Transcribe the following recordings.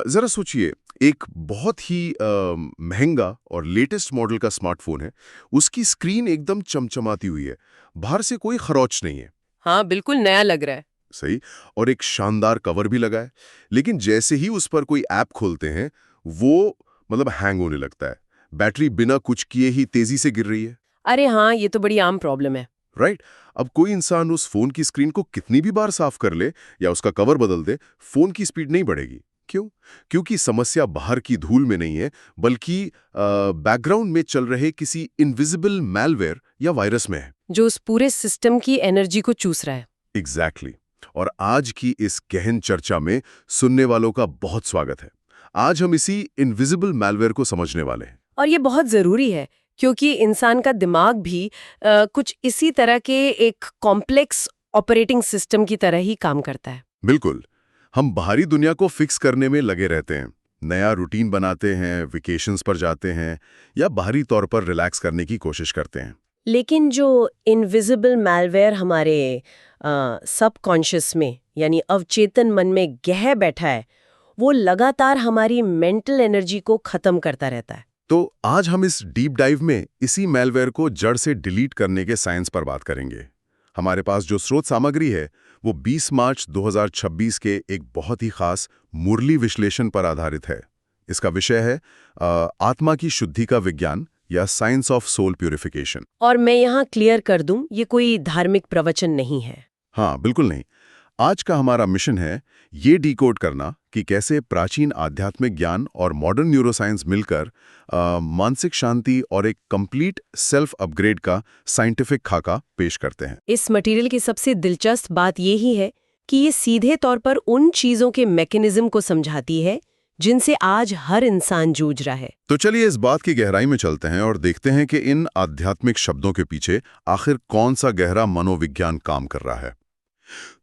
जरा सोचिए, एक बहुत ही महंगा और लेटेस्ट मॉडल का स्मार्टफोन है। उसकी स्क्रीन एकदम चमचमाती हुई है, बाहर से कोई खरोच नहीं है। हाँ, बिल्कुल नया लग रहा है। सही। और एक शानदार कवर भी लगा है। लेकिन जैसे ही उस पर कोई ऐप खोलते हैं, वो मतलब हैंग होने लगता है। बैटरी बिना कुछ किए ही तेजी से गिर रही है। अरे हाँ, ये तो बड़ी आम प्रॉब्लम है। राइट। अब कोई इंसान उस फोन की स्क्रीन को कितनी भी बार साफ कर ले या उसका कवर बदल दे, फोन की स्पीड नहीं बढ़ेगी। क्यों? क्योंकि समस्या बाहर की धूल में नहीं है, बल्कि बैकग्राउंड में चल रहे किसी इनविजिबल मैलवेयर या वायरस में है। जो उस पूरे सिस्टम की एनर्जी को चूस रहा है। एग्जैक्टली। और आज की इस गहन चर्चा में सुनने वालों का बहुत स्वागत है। आज हम इसी इनविजिबल मैलवेयर को समझने वाले हैं। और ये बहुत ज़रूरी है, क्योंकि इंसान का दिमाग भी कुछ इसी तरह के एक कॉम्प्लेक्स ऑपरेटिंग सिस्टम की तरह ही काम करता है। बिल्कुल। हम बाहरी दुनिया को फिक्स करने में लगे रहते हैं, नया रूटीन बनाते हैं, वेकेशंस पर जाते हैं या बाहरी तौर पर रिलैक्स करने की कोशिश करते हैं। लेकिन जो इनविजिबल मैलवेयर हमारे सबकॉन्शियस में यानी अवचेतन मन में गह बैठा है, वो लगातार हमारी मेंटल एनर्जी को खत्म करता रहता है। तो आज हम इस डीप डाइव में इसी मैलवेयर को जड़ से डिलीट करने के साइंस पर बात करेंगे। हमारे पास जो स्रोत सामग्री है वो 20 मार्च 2026 के एक बहुत ही खास मुरली विश्लेषण पर आधारित है। इसका विषय है आत्मा की शुद्धि का विज्ञान या साइंस ऑफ सोल प्यूरिफिकेशन। और मैं यहाँ क्लियर कर दूं, ये कोई धार्मिक प्रवचन नहीं है। हाँ, बिल्कुल नहीं। आज का हमारा मिशन है ये डिकोड करना कि कैसे प्राचीन आध्यात्मिक ज्ञान और मॉडर्न न्यूरोसाइंस मिलकर मानसिक शांति और एक कंप्लीट सेल्फ अपग्रेड का साइंटिफिक खाका पेश करते हैं। इस मटेरियल की सबसे दिलचस्प बात ये ही है कि ये सीधे तौर पर उन चीजों के मैकेनिज्म को समझाती है जिनसे आज हर इंसान जूझ रहा है। तो चलिए इस बात की गहराई में चलते हैं और देखते हैं कि इन आध्यात्मिक शब्दों के पीछे आखिर कौन सा गहरा मनोविज्ञान काम कर रहा है।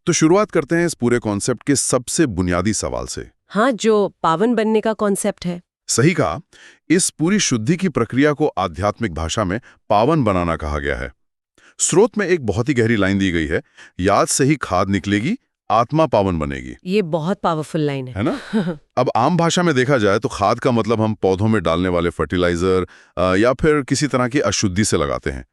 तो शुरुआत करते हैं इस पूरे कॉन्सेप्ट के सबसे बुनियादी सवाल से। हाँ, जो पावन बनने का कॉन्सेप्ट है। सही कहा। इस पूरी शुद्धि की प्रक्रिया को आध्यात्मिक भाषा में पावन बनाना कहा गया है। स्रोत में एक बहुत ही गहरी लाइन दी गई है, याद से ही खाद निकलेगी, आत्मा पावन बनेगी। ये बहुत पावरफुल लाइन है ना? अब आम भाषा में देखा जाए तो खाद का मतलब हम पौधों में डालने वाले फर्टिलाइजर या फिर किसी तरह की अशुद्धि से लगाते हैं।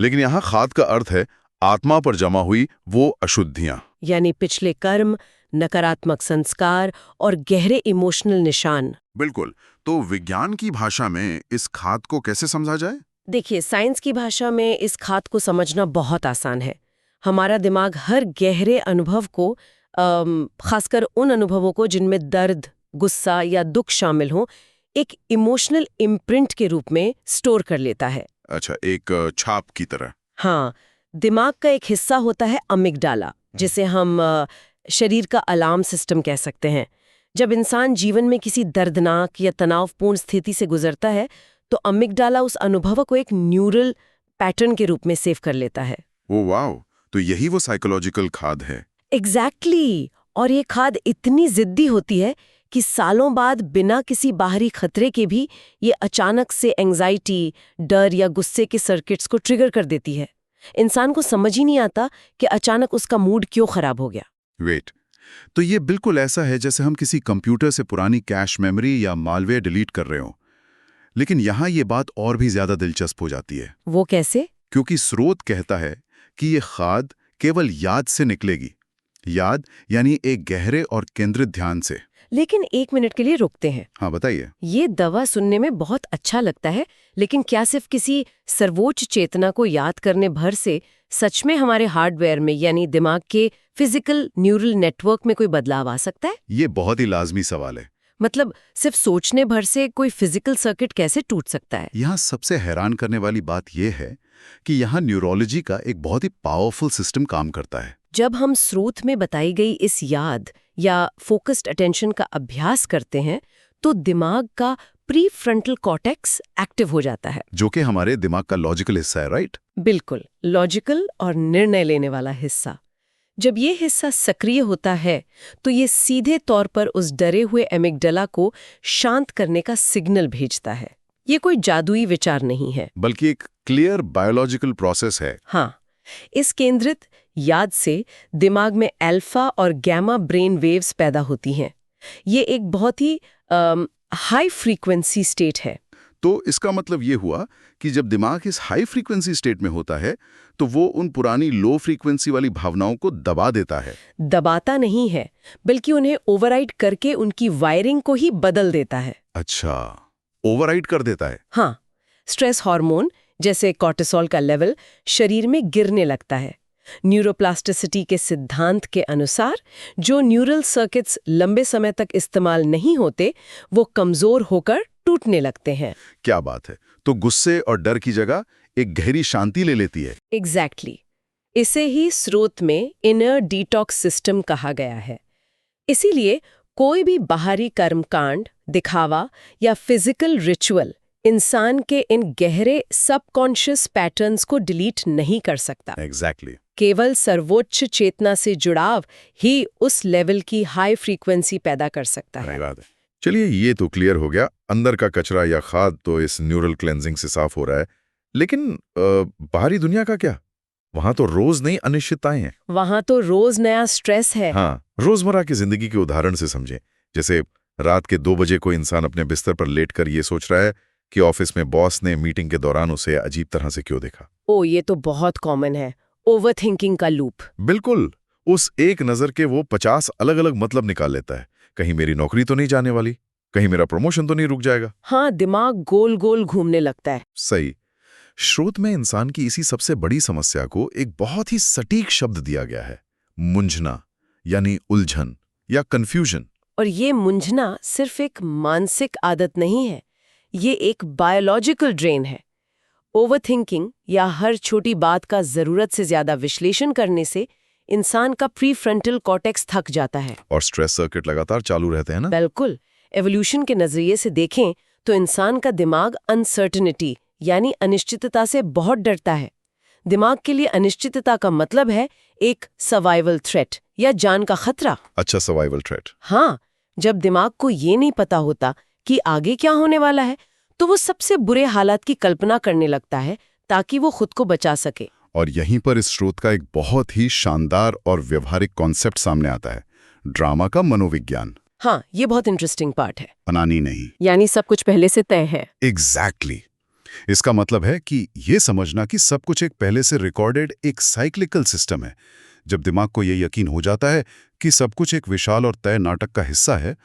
लेकिन यहाँ खाद का अर्थ है आत्मा पर जमा हुई वो अशुद्धियां, यानी पिछले कर्म, नकारात्मक संस्कार और गहरे इमोशनल निशान। बिल्कुल। तो विज्ञान की भाषा में इस खाद को कैसे समझा जाए? देखिए, साइंस की भाषा में इस खाद को समझना बहुत आसान है। हमारा दिमाग हर गहरे अनुभव को, खासकर उन अनुभवों को जिनमें दर्द, गुस्सा या दुख शामिल हो, एक इमोशनल इम्प्रिंट के रूप में स्टोर कर लेता है। अच्छा, एक छाप की तरह। हाँ, दिमाग का एक हिस्सा होता है अमिगडाला, जिसे हम शरीर का अलार्म सिस्टम कह सकते हैं। जब इंसान जीवन में किसी दर्दनाक या तनावपूर्ण स्थिति से गुजरता है, तो अमिगडाला उस अनुभव को एक न्यूरल पैटर्न के रूप में सेव कर लेता है। ओह वाओ, तो यही वो साइकोलॉजिकल खाद है। एग्जैक्टली। और ये खाद इतनी जिद्दी होती है कि सालों बाद बिना किसी बाहरी खतरे के भी ये अचानक से एंजाइटी, डर या गुस्से के सर्किट्स को ट्रिगर कर देती है। इंसान को समझ ही नहीं आता कि अचानक उसका मूड क्यों खराब हो गया। वेट, तो ये बिल्कुल ऐसा है जैसे हम किसी कंप्यूटर से पुरानी कैश मेमोरी या मालवेयर डिलीट कर रहे हो। लेकिन यहाँ ये बात और भी ज्यादा दिलचस्प हो जाती है। वो कैसे? क्योंकि स्रोत कहता है कि ये खाद केवल याद से निकलेगी। याद यानी एक गहरे और केंद्रित ध्यान से। लेकिन एक मिनट के लिए रुकते हैं। हाँ, बताइए। ये दवा सुनने में बहुत अच्छा लगता है, लेकिन क्या सिर्फ किसी सर्वोच्च चेतना को याद करने भर से सच में हमारे हार्डवेयर में यानी दिमाग के फिजिकल न्यूरल नेटवर्क में कोई बदलाव आ सकता है? ये बहुत ही लाजमी सवाल है। मतलब सिर्फ सोचने भर से कोई फिजिकल सर्किट कैसे टूट सकता है? यहाँ सबसे हैरान करने वाली बात यह है कि यहाँ न्यूरोलॉजी का एक बहुत ही पावरफुल सिस्टम काम करता है। जब हम स्रोत में बताई गई इस याद या फोकस्ड अटेंशन का अभ्यास करते हैं, तो दिमाग का प्री फ्रंटल कॉर्टेक्स एक्टिव हो जाता है, जो कि हमारे दिमाग का लॉजिकल हिस्सा है, राइट? बिल्कुल, लॉजिकल और निर्णय लेने वाला हिस्सा। जब ये हिस्सा सक्रिय होता है, तो ये सीधे तौर पर उस डरे हुए एमिगडाला को शांत करने का सिग्नल भेजता है। ये कोई जादुई विचार नहीं है, बल्कि एक क्लियर बायोलॉजिकल प्रोसेस है। हाँ, इस केंद्रित याद से दिमाग में अल्फा और गैमा ब्रेन वेव्स पैदा होती हैं, ये एक बहुत ही हाई फ्रीक्वेंसी स्टेट है। तो इसका मतलब ये हुआ कि जब दिमाग इस हाई फ्रीक्वेंसी स्टेट में होता है तो वो उन पुरानी लो फ्रीक्वेंसी वाली भावनाओं को दबा देता है। दबाता नहीं है, बल्कि उन्हें ओवरराइड करके उनकी वायरिंग को ही बदल देता है। अच्छा, ओवरराइड कर देता है। हाँ, स्ट्रेस हार्मोन जैसे कॉर्टिसोल का लेवल शरीर में गिरने लगता है। न्यूरोप्लास्टिसिटी के सिद्धांत के अनुसार जो न्यूरल सर्किट्स लंबे समय तक इस्तेमाल नहीं होते, वो कमजोर होकर टूटने लगते हैं। क्या बात है। तो गुस्से और डर की जगह एक गहरी शांति ले लेती है। एग्जैक्टली। इसे ही स्रोत में इनर डिटॉक्स सिस्टम कहा गया है। इसीलिए कोई भी बाहरी कर्मकांड, दिखावा या फिजिकल रिचुअल इंसान के इन गहरे सबकॉन्शियस पैटर्न्स को डिलीट नहीं कर सकता। एग्जैक्टली। केवल सर्वोच्च चेतना से जुड़ाव ही उस लेवल की हाई फ्रीक्वेंसी पैदा कर सकता है। सही बात है। चलिए, ये तो क्लियर हो गया, अंदर का कचरा या खाद तो इस न्यूरल क्लेंजिंग से साफ हो रहा है, लेकिन बाहरी दुनिया का क्या? वहां तो रोज नई अनिश्चितताएं हैं। वहां तो रोज नया स्ट्रेस है। हाँ, रोजमर्रा की जिंदगी के उदाहरण से समझें। जैसे रात के 2 बजे कोई इंसान अपने बिस्तर पर लेटकर ये सोच रहा है कि ऑफिस में बॉस ने मीटिंग के दौरान उसे अजीब तरह से क्यों देखा। ओ, ये तो बहुत कॉमन है, ओवरथिंकिंग का लूप। बिल्कुल। उस एक नजर के वो 50 अलग अलग मतलब निकाल लेता है। कहीं मेरी नौकरी तो नहीं जाने वाली, कहीं मेरा प्रमोशन तो नहीं रुक जाएगा। हाँ, दिमाग गोल गोल घूमने लगता है। सही। स्रोत में इंसान की इसी सबसे बड़ी समस्या को एक बहुत ही सटीक शब्द दिया गया है, मुंझना, यानी उलझन या कंफ्यूजन। और ये मुंझना सिर्फ एक मानसिक आदत नहीं है, ये एक बायोलॉजिकल ड्रेन है। ओवरथिंकिंग या हर छोटी बात का जरूरत से ज्यादा विश्लेषण करने से इंसान का प्रीफ्रंटल कॉर्टेक्स थक जाता है। और स्ट्रेस सर्किट लगातार चालू रहते हैं ना। बिल्कुल। एवोल्यूशन के नजरिए से देखें तो इंसान का दिमाग अनसर्टेनिटी यानी अनिश्चितता से बहुत डरता है। दिमाग के लिए अनिश्चितता का मतलब है एक सर्वाइवल थ्रेट या जान का खतरा। अच्छा, सर्वाइवल थ्रेट। हाँ, जब दिमाग को ये नहीं पता होता कि आगे क्या होने वाला है, तो वो सबसे बुरे हालात की कल्पना करने लगता है ताकि वो खुद को बचा सके। और यहीं पर इस स्रोत का एक बहुत ही शानदार और व्यवहारिक कॉन्सेप्ट सामने आता है, ड्रामा का मनोविज्ञान। हाँ, ये बहुत इंटरेस्टिंग पार्ट है। बनानी नहीं, यानी सब कुछ पहले से तय है। एग्जैक्टली। इसका मतलब है कि ये समझना कि सब कुछ एक पहले से रिकॉर्डेड एक साइक्लिकल सिस्टम है। जब दिमाग को ये यकीन हो जाता है कि सब कुछ एक विशाल और तय नाटक का हिस्सा है,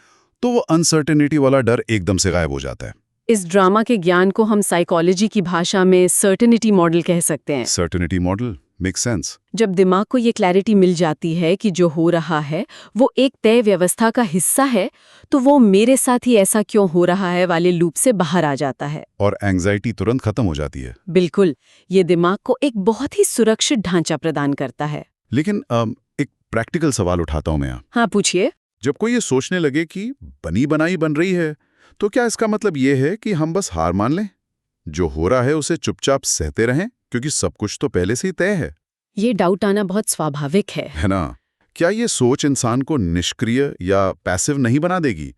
तो वो अनसर्टेनिटी वाला डर एकदम से गायब हो जाता है। इस ड्रामा के ज्ञान को हम साइकोलॉजी की भाषा में सर्टेनिटी मॉडल कह सकते हैं। Certainty model make sense. जब दिमाग को ये क्लैरिटी मिल जाती है कि जो हो रहा है वो एक तय व्यवस्था का हिस्सा है, तो वो मेरे साथ ही ऐसा क्यों हो रहा है वाले लूप से बाहर आ जाता है। और एंग्जाइटी तुरंत खत्म हो जाती है। बिल्कुल, ये दिमाग को एक बहुत ही सुरक्षित ढांचा प्रदान करता है। लेकिन एक प्रैक्टिकल सवाल उठाता हूं मैं यहाँ। हाँ, पूछिए। जब कोई ये सोचने लगे कि बनी बनाई बन रही है, तो क्या इसका मतलब ये है कि हम बस हार मान लें, जो हो रहा है उसे चुपचाप सहते रहें, क्योंकि सब कुछ तो पहले से ही तय है? ये डाउट आना बहुत स्वाभाविक है ना? क्या ये सोच इंसान को निष्क्रिय या पैसिव नहीं बना देगी?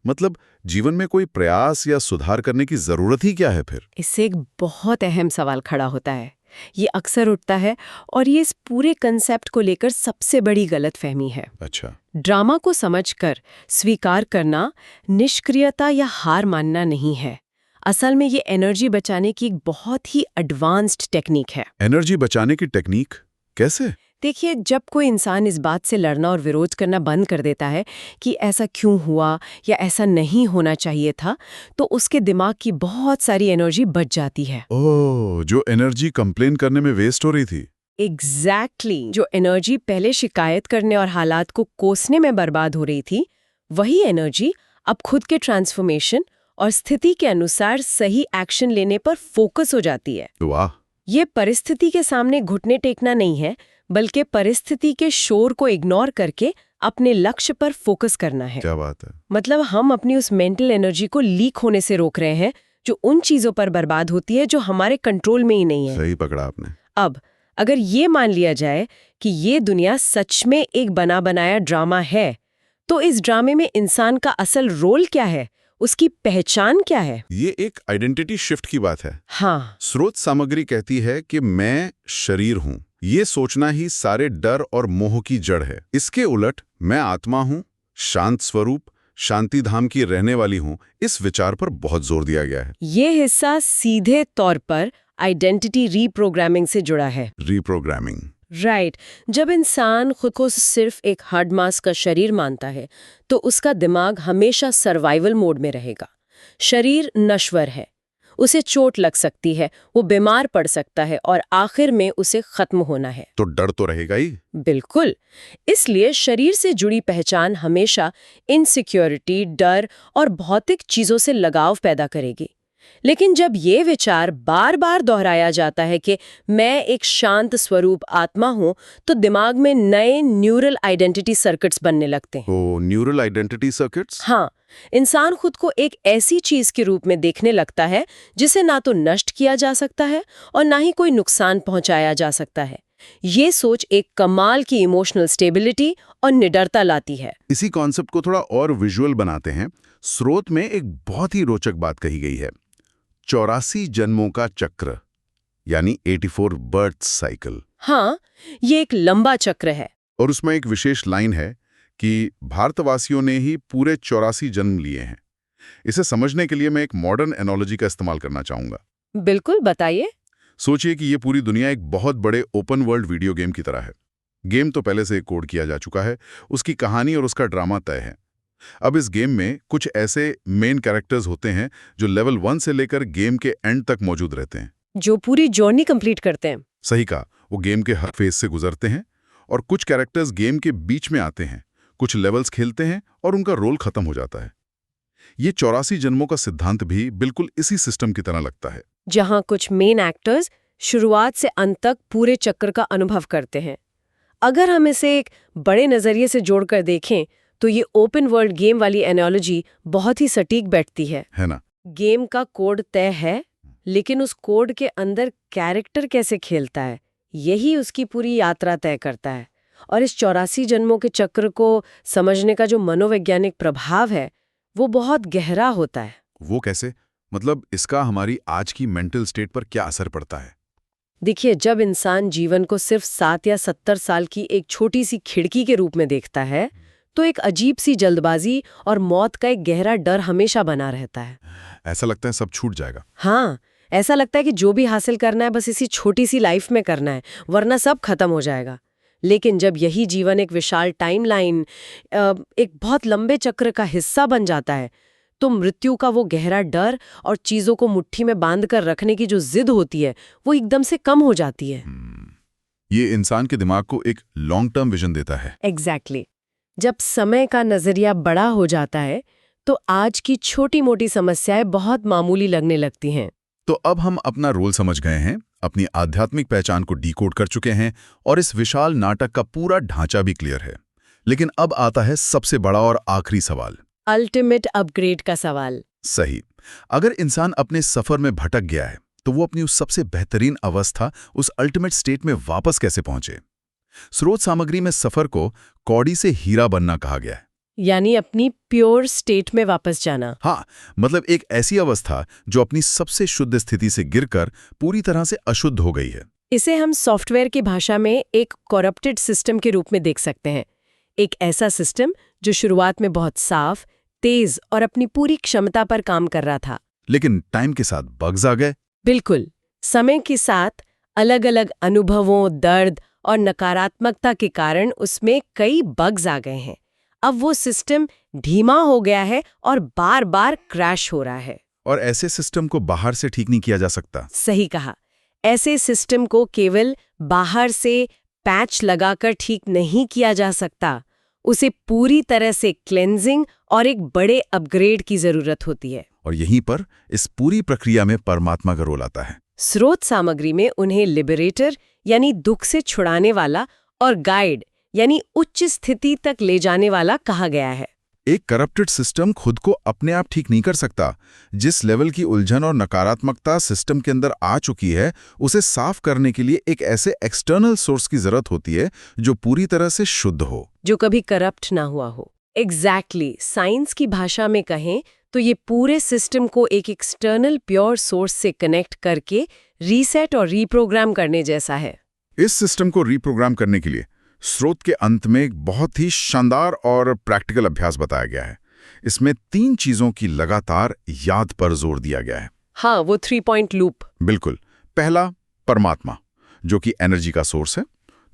मतलब जीवन में कोई प्रयास या सुधार करने की जरूरत ही क्या है फिर? इससे एक बहुत अहम सवाल खड़ा होता है। ये अक्सर उठता है और ये इस पूरे कंसेप्ट को लेकर सबसे बड़ी गलतफहमी है। अच्छा। ड्रामा को समझकर स्वीकार करना निष्क्रियता या हार मानना नहीं है। असल में ये एनर्जी बचाने की एक बहुत ही एडवांस्ड टेक्निक है। एनर्जी बचाने की टेक्निक कैसे? देखिए, जब कोई इंसान इस बात से लड़ना और विरोध करना बंद कर देता है कि ऐसा क्यों हुआ या ऐसा नहीं होना चाहिए था, तो उसके दिमाग की बहुत सारी एनर्जी बच जाती है। ओह, जो एनर्जी कंप्लेन करने में वेस्ट हो रही थी। एग्जैक्टली। जो एनर्जी पहले शिकायत करने और हालात को कोसने में बर्बाद हो रही थी, वही एनर्जी अब खुद के ट्रांसफॉर्मेशन और स्थिति के अनुसार सही एक्शन लेने पर फोकस हो जाती है। वाह। ये परिस्थिति के सामने घुटने टेकना नहीं है, बल्कि परिस्थिति के शोर को इग्नोर करके अपने लक्ष्य पर फोकस करना है। क्या बात है। मतलब हम अपनी उस मेंटल एनर्जी को लीक होने से रोक रहे हैं, जो उन चीजों पर बर्बाद होती है जो हमारे कंट्रोल में ही नहीं है। सही पकड़ा आपने। अब अगर ये मान लिया जाए कि ये दुनिया सच में एक बना बनाया ड्रामा है, तो इस ड्रामे में इंसान का असल रोल क्या है, उसकी पहचान क्या है? ये एक आइडेंटिटी शिफ्ट की बात है। हाँ। स्रोत सामग्री कहती है कि मैं शरीर हूं। ये सोचना ही सारे डर और मोह की जड़ है। इसके उलट मैं आत्मा हूं, शांत स्वरूप, शांति धाम की रहने वाली हूं, इस विचार पर बहुत जोर दिया गया है। ये हिस्सा सीधे तौर पर आइडेंटिटी रीप्रोग्रामिंग से जुड़ा है। रीप्रोग्रामिंग। राइट। जब इंसान खुद को सिर्फ एक हार्ड मास का शरीर मानता है तो उसका दिमाग हमेशा सर्वाइवल मोड में रहेगा। शरीर नश्वर है, उसे चोट लग सकती है, वो बीमार पड़ सकता है और आखिर में उसे खत्म होना है। तो डर तो रहेगा ही। बिल्कुल। इसलिए शरीर से जुड़ी पहचान हमेशा इनसिक्योरिटी, डर और भौतिक चीजों से लगाव पैदा करेगी। लेकिन जब ये विचार बार बार दोहराया जाता है कि मैं एक शांत स्वरूप आत्मा हूं, तो दिमाग में नए न्यूरल आइडेंटिटी सर्किट्स बनने लगते हैं। ओ, न्यूरल आइडेंटिटी सर्किट्स। हाँ, इंसान खुद को एक ऐसी चीज के रूप में देखने लगता है जिसे ना तो नष्ट किया जा सकता है और ना ही कोई नुकसान पहुंचाया जा सकता है। ये सोच एक कमाल की इमोशनल स्टेबिलिटी और निडरता लाती है। इसी कॉन्सेप्ट को थोड़ा और विजुअल बनाते हैं। स्रोत में एक बहुत ही रोचक बात कही गई है, 84 जन्मों का चक्र, यानी 84 बर्थ साइकिल। हाँ, ये एक लंबा चक्र है। और उसमें एक विशेष लाइन है कि भारतवासियों ने ही पूरे 84 जन्म लिए हैं। इसे समझने के लिए मैं एक मॉडर्न एनोलॉजी का इस्तेमाल करना चाहूंगा। बिल्कुल, बताइए। सोचिए कि ये पूरी दुनिया एक बहुत बड़े ओपन वर्ल्ड वीडियो गेम की तरह है। गेम तो पहले से कोड किया जा चुका है, उसकी कहानी और उसका ड्रामा तय है। अब इस गेम में कुछ ऐसे मेन कैरेक्टर्स होते हैं जो लेवल 1 से लेकर गेम के एंड तक मौजूद रहते हैं, जो पूरी जर्नी कंप्लीट करते हैं। सही कहा, वो गेम के हर फेज से गुजरते हैं। और कुछ कैरेक्टर्स गेम के बीच में आते हैं, कुछ लेवल्स खेलते हैं और उनका रोल खत्म हो जाता है। ये 84 जन्मों का सिद्धांत भी बिल्कुल इसी सिस्टम की तरह लगता है, जहां कुछ मेन एक्टर्स शुरुआत से अंत तक पूरे चक्र का अनुभव करते हैं। अगर हम इसे एक बड़े नजरिए से जोड़कर देखें तो ये ओपन वर्ल्ड गेम वाली एनालॉजी बहुत ही सटीक बैठती है ना? गेम का कोड तय है, लेकिन उस कोड के अंदर कैरेक्टर कैसे खेलता है, यही उसकी पूरी यात्रा तय करता है। और इस 84 जन्मों के चक्र को समझने का जो मनोवैज्ञानिक प्रभाव है वो बहुत गहरा होता है। वो कैसे? मतलब इसका हमारी आज की मेंटल स्टेट पर क्या असर पड़ता है? देखिए, जब इंसान जीवन को सिर्फ 7 या 70 साल की एक छोटी सी खिड़की के रूप में देखता है तो एक अजीब सी जल्दबाजी और मौत का एक गहरा डर हमेशा बना रहता है। ऐसा लगता है सब छूट जाएगा। हाँ, ऐसा लगता है कि जो भी हासिल करना है बस इसी छोटी सी लाइफ में करना है, वरना सब खत्म हो जाएगा। लेकिन जब यही जीवन एक विशाल टाइमलाइन, एक बहुत लंबे चक्र का हिस्सा बन जाता है, तो मृत्यु का वो गहरा डर और चीजों को मुट्ठी में बांध कर रखने की जो जिद होती है वो एकदम से कम हो जाती है। ये इंसान के दिमाग को एक लॉन्ग टर्म विजन देता है। एग्जैक्टली। जब समय का नजरिया बड़ा हो जाता है तो आज की छोटी मोटी समस्याएं बहुत मामूली लगने लगती हैं। तो अब हम अपना रोल समझ गए हैं, अपनी आध्यात्मिक पहचान को डीकोड कर चुके हैं और इस विशाल नाटक का पूरा ढांचा भी क्लियर है। लेकिन अब आता है सबसे बड़ा और आखिरी सवाल, अल्टीमेट अपग्रेड का सवाल। सही। अगर इंसान अपने सफर में भटक गया है तो वो अपनी उस सबसे बेहतरीन अवस्था, उस अल्टीमेट स्टेट में वापस कैसे पहुंचे? स्रोत सामग्री में सफर को कौड़ी से हीरा बनना कहा गया है, यानी अपनी प्योर स्टेट में वापस जाना। हाँ, मतलब एक ऐसी अवस्था जो अपनी सबसे शुद्ध स्थिति से गिरकर पूरी तरह से अशुद्ध हो गई है। इसे हम सॉफ्टवेयर की भाषा में एक करप्टेड सिस्टम के रूप में देख सकते हैं। एक ऐसा सिस्टम जो शुरुआत में बहुत साफ, तेज और अपनी पूरी क्षमता पर काम कर रहा था, लेकिन टाइम के साथ बग्स आ गए। बिल्कुल। समय के साथ अलग अलग अनुभवों, दर्द और नकारात्मकता के कारण उसमें कई बग्स आ गए हैं। अब वो सिस्टम धीमा हो गया है और बार बार क्रैश हो रहा है। और ऐसे सिस्टम को बाहर से ठीक नहीं किया जा सकता। सही कहा। ऐसे सिस्टम को केवल बाहर से पैच लगाकर ठीक नहीं किया जा सकता, उसे पूरी तरह से क्लेंजिंग और एक बड़े अपग्रेड की जरूरत होती है। और यहीं पर इस पूरी प्रक्रिया में परमात्मा का रोल आता है। स्रोत सामग्री में उन्हें लिबरेटर यानी दुख से छुड़ाने वाला और गाइड यानी उच्च स्थिति तक ले जाने वाला कहा गया है। एक करप्टेड सिस्टम खुद को अपने आप ठीक नहीं कर सकता। जिस लेवल की उलझन और नकारात्मकता सिस्टम के अंदर आ चुकी है, उसे साफ करने के लिए एक ऐसे एक्सटर्नल सोर्स की जरूरत होती है जो पूरी तरह से शुद्ध हो, जो कभी करप्ट ना हुआ हो। एग्जैक्टली। साइंस की भाषा में कहें तो ये पूरे सिस्टम को एक एक्सटर्नल प्योर सोर्स से कनेक्ट करके रीसेट और रीप्रोग्राम करने जैसा है। इस सिस्टम को रीप्रोग्राम करने के लिए स्रोत के अंत में एक बहुत ही शानदार और प्रैक्टिकल अभ्यास बताया गया है। इसमें 3 चीजों की लगातार याद पर जोर दिया गया है। हाँ, वो 3 पॉइंट लूप। बिल्कुल। पहला, परमात्मा, जो कि एनर्जी का सोर्स है।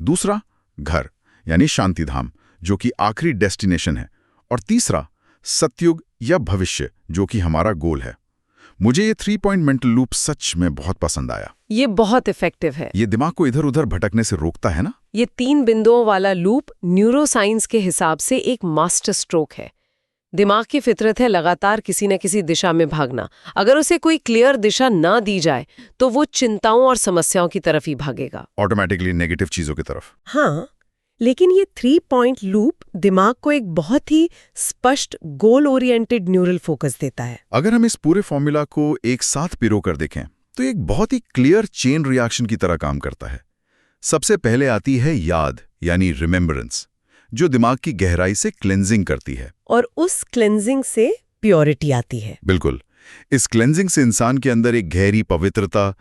दूसरा, घर यानी शांति धाम, जो कि आखिरी डेस्टिनेशन है। और तीसरा, सतयुग या भविष्य, जो कि हमारा गोल है। मुझे ये 3 पॉइंट मेंटल लूप सच में बहुत पसंद आया। ये बहुत इफेक्टिव है। ये दिमाग को इधर उधर भटकने से रोकता है ना। ये 3 बिंदुओं वाला लूप न्यूरोसाइंस के हिसाब से एक मास्टर स्ट्रोक है। दिमाग की फितरत है लगातार किसी न किसी दिशा में भागना। अगर उसे कोई क्लियर दिशा ना दी जाए तो वो चिंताओं और समस्याओं की तरफ ही भागेगा, ऑटोमेटिकली नेगेटिव चीजों की तरफ। हाँ, लेकिन ये 3 पॉइंट लूप दिमाग को एक बहुत ही स्पष्ट गोल ओरिएंटेड न्यूरल फोकस देता है। अगर हम इस पूरे फॉर्मूला को एक साथ पिरो कर देखें तो एक बहुत ही क्लियर चेन रिएक्शन की तरह काम करता है। सबसे पहले आती है याद यानी रिमेम्बरेंस, जो दिमाग की गहराई से क्लेंजिंग करती है। और उस क्लेंजिंग से प्योरिटी आती है। बिल्कुल। इस क्लेंजिंग से इंसान के अंदर एक गहरी पवित्रता,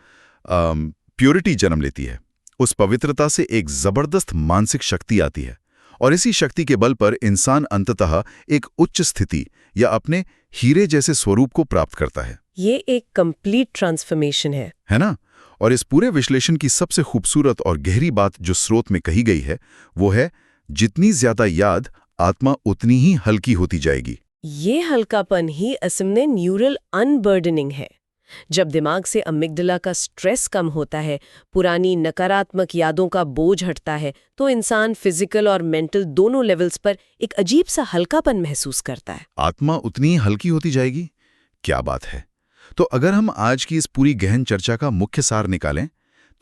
प्योरिटी जन्म लेती है। उस पवित्रता से एक जबरदस्त मानसिक शक्ति आती है और इसी शक्ति के बल पर इंसान अंततः एक उच्च स्थिति या अपने हीरे जैसे स्वरूप को प्राप्त करता है। ये एक कंप्लीट ट्रांसफॉर्मेशन है ना? और इस पूरे विश्लेषण की सबसे खूबसूरत और गहरी बात जो स्रोत में कही गई है वो है, जितनी ज्यादा याद, आत्मा उतनी ही हल्की होती जाएगी। ये हल्कापन ही असल में न्यूरल अनबर्डनिंग है। जब दिमाग से अमिगडाला का स्ट्रेस कम होता है, पुरानी नकारात्मक यादों का बोझ हटता है, तो इंसान फिजिकल और मेंटल दोनों लेवल्स पर एक अजीब सा हल्कापन महसूस करता है। आत्मा उतनी ही हल्की होती जाएगी। क्या बात है! तो अगर हम आज की इस पूरी गहन चर्चा का मुख्य सार निकालें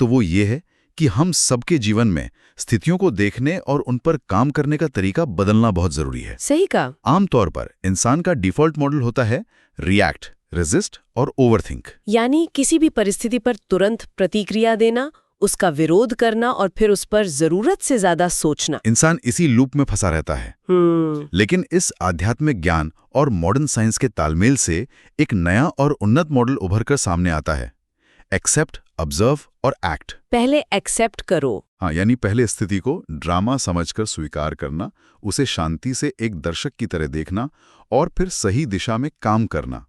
तो वो ये है कि हम सबके जीवन में स्थितियों को देखने और उन पर काम करने का तरीका बदलना बहुत जरूरी है। सही कहा। आमतौर पर इंसान का डिफॉल्ट मॉडल होता है रिएक्ट, रेजिस्ट और ओवरथिंक, यानी किसी भी परिस्थिति पर तुरंत प्रतिक्रिया देना, उसका विरोध करना और फिर उस पर जरूरत से ज्यादा सोचना। इंसान इसी लूप में फंसा रहता है। लेकिन इस आध्यात्मिक ज्ञान और मॉडर्न साइंस के तालमेल से एक नया और उन्नत मॉडल उभरकर सामने आता है। एक्सेप्ट, ऑब्जर्व और एक्ट। पहले एक्सेप्ट करो। हाँ, यानी पहले स्थिति को ड्रामा समझकर स्वीकार करना, उसे शांति से एक दर्शक की तरह देखना और फिर सही दिशा में काम करना।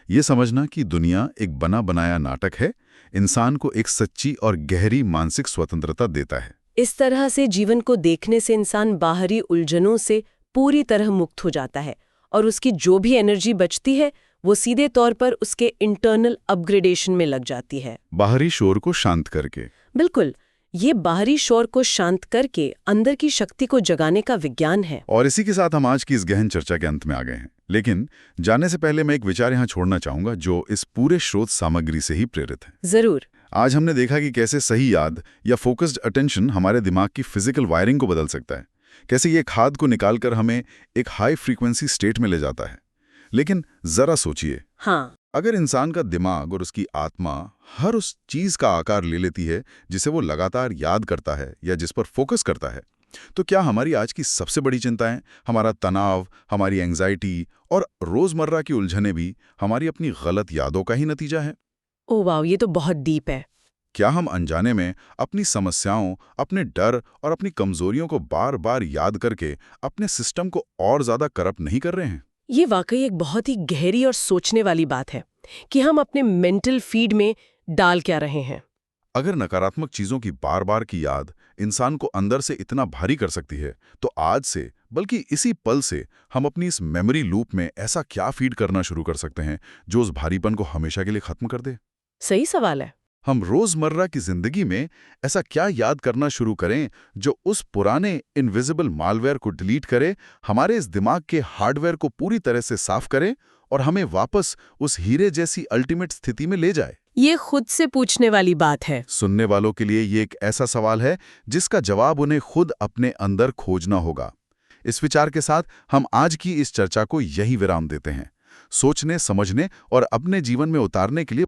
ये समझना कि दुनिया एक बना बनाया नाटक है, इंसान को एक सच्ची और गहरी मानसिक स्वतंत्रता देता है। इस तरह से जीवन को देखने से इंसान बाहरी उलझनों से पूरी तरह मुक्त हो जाता है और उसकी जो भी एनर्जी बचती है वो सीधे तौर पर उसके इंटरनल अपग्रेडेशन में लग जाती है। बाहरी शोर को शांत करके। बिल्कुल, ये बाहरी शोर को शांत करके अंदर की शक्ति को जगाने का विज्ञान है। और इसी के साथ हम आज की इस गहन चर्चा के अंत में आ गए हैं। लेकिन जाने से पहले मैं एक विचार यहाँ छोड़ना चाहूंगा जो इस पूरे स्रोत सामग्री से ही प्रेरित है। जरूर। आज हमने देखा कि कैसे सही याद या फोकस्ड अटेंशन हमारे दिमाग की फिजिकल वायरिंग को बदल सकता है, कैसे ये खाद को निकालकर हमें एक हाई फ्रीक्वेंसी स्टेट में ले जाता है। लेकिन जरा सोचिए, हाँ, अगर इंसान का दिमाग और उसकी आत्मा हर उस चीज का आकार ले लेती है जिसे वो लगातार याद करता है या जिस पर फोकस करता है, तो क्या हमारी आज की सबसे बड़ी चिंताएं, हमारा तनाव, हमारी एंग्जाइटी और रोजमर्रा की उलझनें भी हमारी अपनी गलत यादों का ही नतीजा है? ओह वाह, ये तो बहुत डीप है। क्या हम अनजाने में अपनी समस्याओं, अपने डर और अपनी कमजोरियों को बार बार याद करके अपने सिस्टम को और ज्यादा करप्ट नहीं कर रहे हैं? ये वाकई एक बहुत ही गहरी और सोचने वाली बात है कि हम अपने मेंटल फीड में डाल क्या रहे हैं। अगर नकारात्मक चीजों की बार बार की याद इंसान को अंदर से इतना भारी कर सकती है, तो आज से, बल्कि इसी पल से, हम अपनी इस मेमोरी लूप में ऐसा क्या फीड करना शुरू कर सकते हैं जो उस भारीपन को हमेशा के लिए खत्म कर दे? सही सवाल है। हम रोजमर्रा की जिंदगी में ऐसा क्या याद करना शुरू करें जो उस पुराने इनविजिबल मालवेयर को डिलीट करे, हमारे इस दिमाग के हार्डवेयर को पूरी तरह से साफ करे और हमें वापस उस हीरे जैसी अल्टीमेट स्थिति में ले जाए? ये खुद से पूछने वाली बात है। सुनने वालों के लिए ये एक ऐसा सवाल है जिसका जवाब उन्हें खुद अपने अंदर खोजना होगा। इस विचार के साथ हम आज की इस चर्चा को यही विराम देते हैं। सोचने, समझने और अपने जीवन में उतारने के लिए